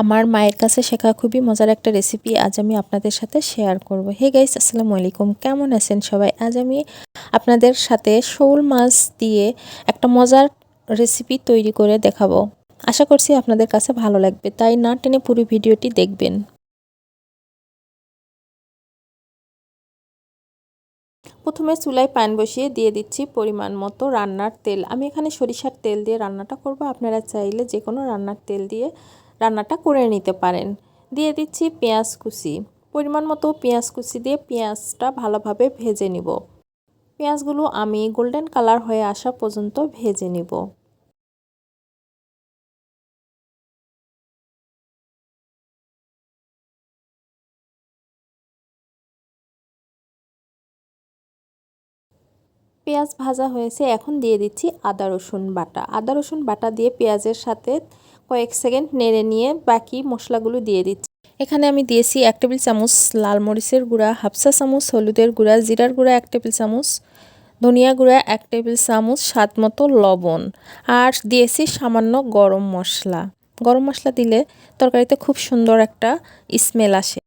আমার মায়ের কাছে শেখা খুবই মজার একটা রেসিপি আজ আমি আপনাদের সাথে শেয়ার করব। হে গাইস, আসসালামু আলাইকুম, কেমন আছেন সবাই? আজ আমি আপনাদের সাথে শোল মাছ দিয়ে একটা মজার রেসিপি তৈরি করে দেখাবো। আশা করছি আপনাদের কাছে ভালো লাগবে, তাই না টেনে পুরো ভিডিওটি দেখবেন। প্রথমে চুলায় প্যান বসিয়ে দিয়ে দিচ্ছি পরিমাণ মতো রান্নার তেল। আমি এখানে সরিষার তেল দিয়ে রান্নাটা করব, আপনারা চাইলে যে কোনো রান্নার তেল দিয়ে রান্নাটা করে নিতে পারেন। দিয়ে দিচ্ছি পেঁয়াজ কুচি, পরিমাণ মতো পেঁয়াজ কুচি দিয়ে পেঁয়াজটা ভালোভাবে ভেজে নিব। পেঁয়াজগুলো আমি গোল্ডেন কালার হয়ে আসা পর্যন্ত ভেজে নিব। পেঁয়াজ ভাজা হয়েছে, এখন দিয়ে দিচ্ছি আদা রসুন বাটা। আদা রসুন বাটা দিয়ে পেঁয়াজের সাথে কয়েক সেকেন্ড নেড়ে নিয়ে বাকি মশলাগুলো দিয়ে দিচ্ছি। এখানে আমি দিয়েছি 1 টেবিল চামচ লাল মরিচের গুঁড়া, হাফ চা চামচ হলুদের গুঁড়া, জিরার গুঁড়া 1 টেবিল চামচ, ধনিয়া গুঁড়া 1 টেবিল চামচ, স্বাদ মতো লবণ, আর দিয়েছি সামান্য গরম মশলা। গরম মশলা দিলে তরকারিতে খুব সুন্দর একটা স্মেল আসে।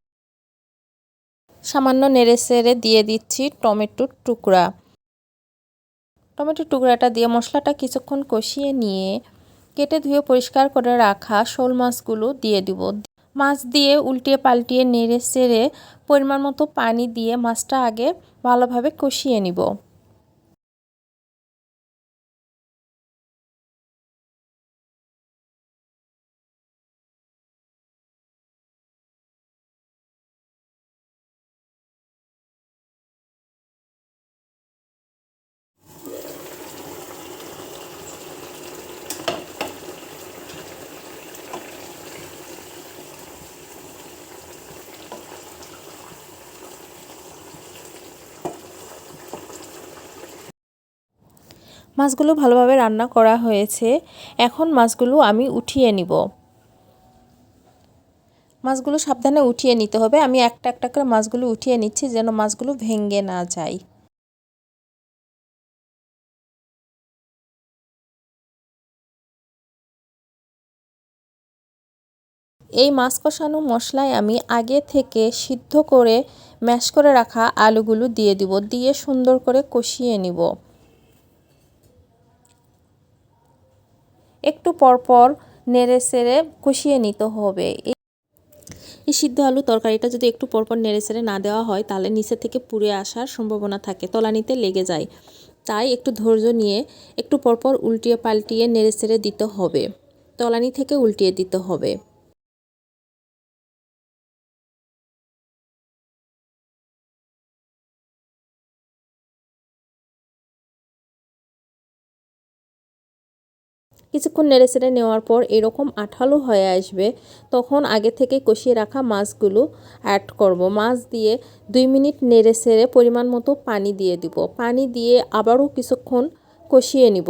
সামান্য নেড়ে চেড়ে দিয়ে দিচ্ছি টমেটোর টুকরা। টমেটোর টুকরাটা দিয়ে মশলাটা কিছুক্ষণ কষিয়ে নিয়ে কেটে ধুয়ে পরিষ্কার করে রাখা শোল মাছগুলো দিয়ে দিব। মাছ দিয়ে উল্টিয়ে পাল্টিয়ে নেড়ে চেড়ে পরিমাণ মতো পানি দিয়ে মাছটা আগে ভালোভাবে কষিয়ে নিব। মাছগুলো ভালোভাবে রান্না করা হয়েছে, এখন মাছগুলো আমি উঠিয়ে নিব। মাছগুলো সাবধানে উঠিয়ে নিতে হবে। আমি একটা একটা করে মাছগুলো উঠিয়ে নিচ্ছি যেন মাছগুলো ভেঙে না যায়। এই মাছ কষানো মশলায় আমি আগে থেকে সিদ্ধ করে ম্যাশ করে রাখা আলুগুলো দিয়ে দিব, দিয়ে সুন্দর করে কষিয়ে নিব। একটু পরপর নেড়ে চেড়ে কষিয়ে নিতে হবে। এই সিদ্ধ আলু তরকারিটা যদি একটু পরপর নেড়ে চেড়ে না দেওয়া হয় তাহলে নিচে থেকে পুড়ে আসার সম্ভাবনা থাকে, তলানিতে লেগে যায়। তাই একটু ধৈর্য নিয়ে একটু পরপর উল্টিয়ে পাল্টিয়ে নেড়ে চেড়ে দিতে হবে, তলানি থেকে উল্টিয়ে দিতে হবে। কিছুক্ষণ নেড়েচেড়ে নেওয়ার পর এরকম আঠালো হয়ে আসবে, তখন আগে থেকে কষিয়ে রাখা মাছগুলো অ্যাড করব। মাছ দিয়ে 2 মিনিট নেড়েচেড়ে পরিমাণ মতো পানি দিয়ে দিব। পানি দিয়ে আবারও কিছুক্ষণ কষিয়ে নিব।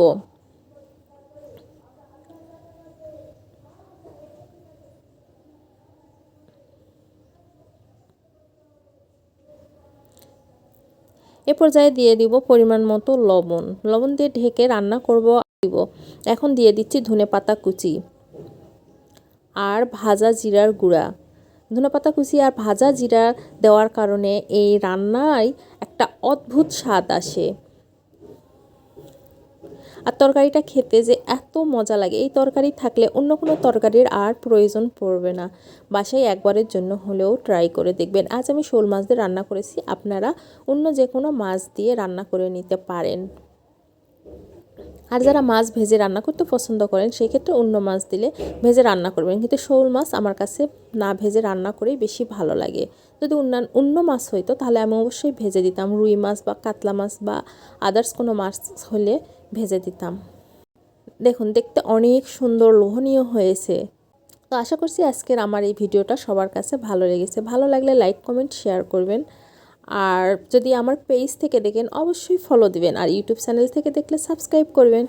এ পর্যায়ে দিয়ে দিব পরিমাণ মতো লবণ। লবণ দিয়ে ঢেকে রান্না করব। এখন দিয়ে দিচ্ছি ধনেপাতা কুচি আর ভাজা জিরার গুঁড়া। ধনেপাতা কুচি আর ভাজা জিরা দেওয়ার কারণে এই রান্নায় একটা অদ্ভুত স্বাদ আসে, আর তরকারিটা খেতে যে এত মজা লাগে, এই তরকারি থাকলে অন্য কোনো তরকারির আর প্রয়োজন পড়বে না। বাসায় একবারের জন্য হলেও ট্রাই করে দেখবেন। আজ আমি শোল মাছ দিয়ে রান্না করেছি, আপনারা অন্য যে কোনো মাছ দিয়ে রান্না করে নিতে পারেন। আর যারা মাছ ভেজে রান্না করতে পছন্দ করেন সেই ক্ষেত্রে অন্য মাছ দিলে ভেজে রান্না করবেন, কিন্তু শোল মাছ আমার কাছে না ভেজে রান্না করেই বেশি ভালো লাগে। যদি অন্য মাছ হইতো তাহলে আমি অবশ্যই ভেজে দিতাম, রুই মাছ বা কাতলা মাছ বা আদার্স কোনো মাছ হলে ভেজে দিতাম। দেখুন, দেখতে অনেক সুন্দর লোভনীয় হয়েছে। তো আশা করছি আজকের আমার এই ভিডিওটা সবার কাছে ভালো লেগেছে। ভালো লাগলে লাইক কমেন্ট শেয়ার করবেন, আর যদি আমার পেজ থেকে দেখেন অবশ্যই ফলো দিবেন, আর ইউটিউব চ্যানেল থেকে দেখলে সাবস্ক্রাইব করবেন।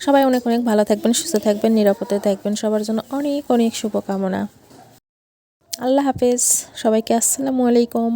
সবাই অনেক অনেক ভালো থাকবেন, সুস্থ থাকবেন, নিরাপদে থাকবেন। সবার জন্য অনেক অনেক শুভকামনা। আল্লাহ হাফেজ সবাইকে। আসসালামু আলাইকুম।